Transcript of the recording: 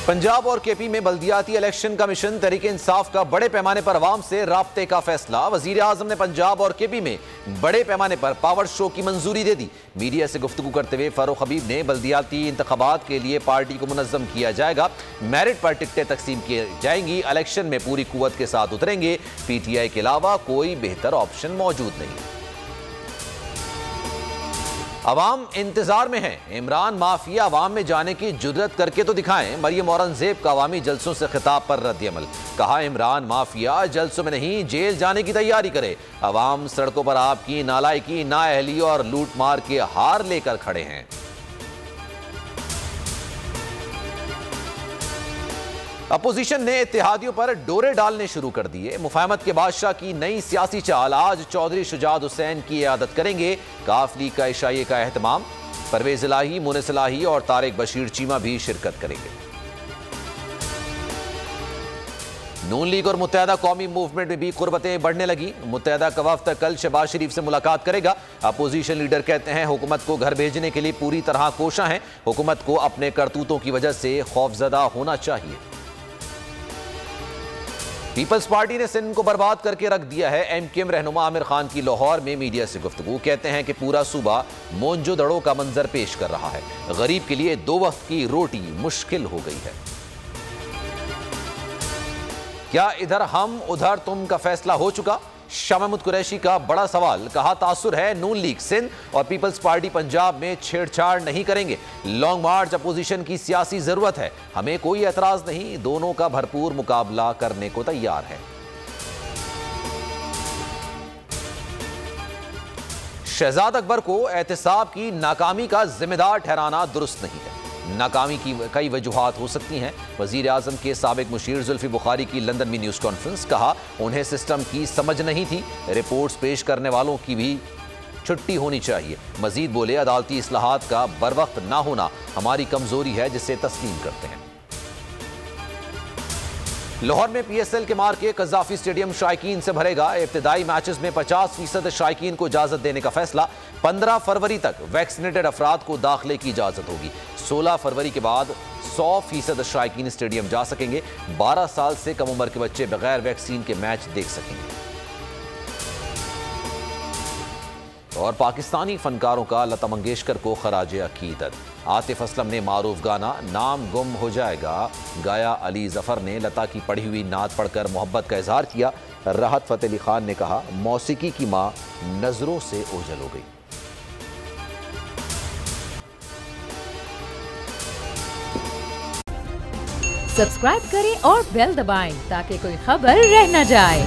पंजाब और केपी में बल्दियाती election commission Tehreek-e Insaf का बड़े पैमाने पर अवाम से राब्ते का फैसला। वजीर आजम ने पंजाब और केपी में बड़े पैमाने पर पावर शो की मंजूरी दे दी। मीडिया से गुफ्तगू करते हुए फारूक हबीब ने बल्दियाती इंतखाबात के लिए पार्टी को मुनज़्ज़म किया जाएगा, मेरिट पर टिकटें तकसीम की जाएंगी, इलेक्शन में पूरी कुव्वत के साथ उतरेंगे, PTI के अलावा कोई बेहतर ऑप्शन मौजूद नहीं। अवाम इंतजार में है, इमरान माफिया अवाम में जाने की जुर्रत करके तो दिखाएं। मरियम औरंगजेब का अवामी जलसों से खिताब पर रद्द-ए-अमल। कहा, इमरान माफिया जलसों में नहीं जेल जाने की तैयारी करे। अवाम सड़कों पर आपकी नालायकी, नाअहली और लूट मार के हार लेकर खड़े हैं। अपोजिशन ने इत्तेहादियों पर डोरे डालने शुरू कर दिए। मुफाहमत के बादशाह की नई सियासी चाल, आज चौधरी शुजात हुसैन की इयादत करेंगे। काफ लीग का इशाइये का एहतमाम, परवेज इलाही, मुनिस इलाही और तारिक बशीर चीमा भी शिरकत करेंगे। नून लीग और मुत्तहदा कौमी मूवमेंट में भी कुर्बतें बढ़ने लगी। मुत्तहदा का वफ्द कल शहबाज शरीफ से मुलाकात करेगा। अपोजिशन लीडर कहते हैं हुकूमत को घर भेजने के लिए पूरी तरह कोशा है। हुकूमत को अपने करतूतों की वजह से खौफजदा होना चाहिए। पीपल्स पार्टी ने सिंध को बर्बाद करके रख दिया है। MKM रहनुमा आमिर खान की लाहौर में मीडिया से गुफ्तगू, कहते हैं कि पूरा सूबा मोंजो दड़ों का मंजर पेश कर रहा है। गरीब के लिए 2 वक्त की रोटी मुश्किल हो गई है। क्या इधर हम उधर तुम का फैसला हो चुका? शाह महमूद कुरैशी का बड़ा सवाल। कहा, तासुर है नून लीग सिंध और पीपल्स पार्टी पंजाब में छेड़छाड़ नहीं करेंगे। लॉन्ग मार्च अपोजिशन की सियासी जरूरत है, हमें कोई एतराज नहीं, दोनों का भरपूर मुकाबला करने को तैयार है। शहजाद अकबर को एहतिसाब की नाकामी का जिम्मेदार ठहराना दुरुस्त नहीं है। नाकामी की कई वजूहात हो सकती हैं। वजीर आजम के साबिक मुशीर जुल्फी बुखारी की लंदन में न्यूज़ कॉन्फ्रेंस, कहा उन्हें सिस्टम की समझ नहीं थी, रिपोर्ट्स पेश करने वालों की भी छुट्टी होनी चाहिए। मजीद बोले, अदालती इस्लाहात का बर वक्त ना होना हमारी कमजोरी है जिसे तस्लीम करते हैं। लाहौर में PSL के मार्के कज़ाफी स्टेडियम शायकीन से भरेगा। इब्तिदाई मैचेस में 50% शायकीन को इजाजत देने का फैसला। 15 फरवरी तक वैक्सीनेटेड अफराद को दाखिले की इजाजत होगी। 16 फरवरी के बाद 100% शायकीन स्टेडियम जा सकेंगे। 12 साल से कम उम्र के बच्चे बगैर वैक्सीन के मैच देख सकेंगे। और पाकिस्तानी फनकारों का लता मंगेशकर को खराजे अकीदत। आतिफ असलम ने मारूफ गाना नाम गुम हो जाएगा गाया। अली जफर ने लता की पढ़ी हुई नात पढ़कर मोहब्बत का इजहार किया। राहत फतेह अली खान ने कहा, मौसीकी की मां नजरों से ओझल हो गई। सब्सक्राइब करें और बेल दबाएं ताकि कोई खबर रह न जाए।